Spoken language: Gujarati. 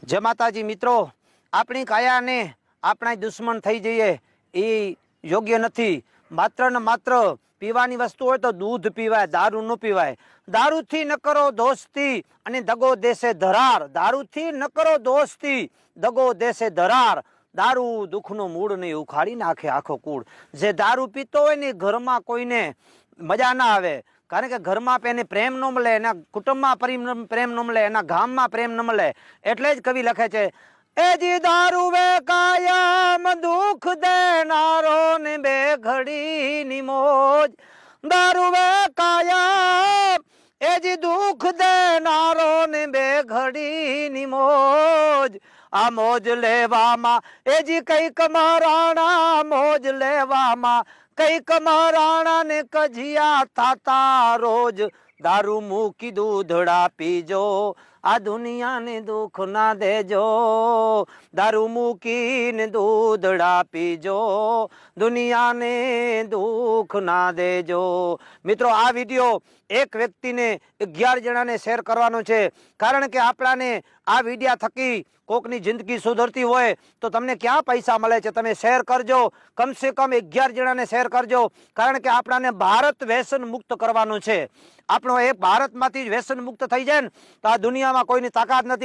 જય માતાજી મિત્રો, આપણી કાયાને આપણા દુશ્મન થઈ જઈએ એ યોગ્ય નથી। માત્ર ને માત્ર પીવાની વસ્તુ હોય તો દૂધ પીવાય, દારૂ ન પીવાય। દારૂથી ન કરો દોસ્તી અને દગો દેશે ધરાર। દારૂથી ન કરો દોસ્તી, દગો દેશે ધરાર। દારૂ દુઃખનો મૂળ નહીં, ઉખાડી નાખે આખો કૂળ। જે દારૂ પીતો હોય ને ઘરમાં કોઈને મજા ના આવે, કારણ કે ઘરમાં એને પ્રેમ ન મળે, એના કુટુંબમાં પ્રેમ ન મળે, એના ગામમાં પ્રેમ ન મળે। એટલે જ કવિ લખે છે, એ જી દારૂ વે કાયમ દુઃખ દેનારો ને બે ઘડી ની મોજ। દારૂ વે કાયમ એ જી દુઃખ દેનારો ને બે ઘડી ની મોજ। આ મોજ લેવામાં એ જી કઈક મરાણા, મોજ લેવામાં કઈક મરાણા ને કજિયા થાતા રોજ। દારૂ મૂકી દૂધડા પીજો, આ દુનિયાને દુઃખ ના દેજો। દારૂ મૂકીને દૂધડા પીજો, દુનિયાને દુઃખ ના દેજો। મિત્રો, આ વિડીયો એક વ્યક્તિને 11 જણાને શેર કરવાનો છે, કારણ કે આપણાને આ વિડીયા થકી કોકની જિંદગી સુધરતી હોય તો તમને ક્યાં પૈસા મળે છે। તમે શેર કરજો, કમસે કમ 11 જણાને શેર કરજો, કારણ કે આપણાને ભારત વ્યસન મુક્ત કરવાનું છે। આપણો એ ભારતમાંથી વ્યસન મુક્ત થઈ જાય ને તો આ દુનિયામાં કોઈની તાકાત નથી।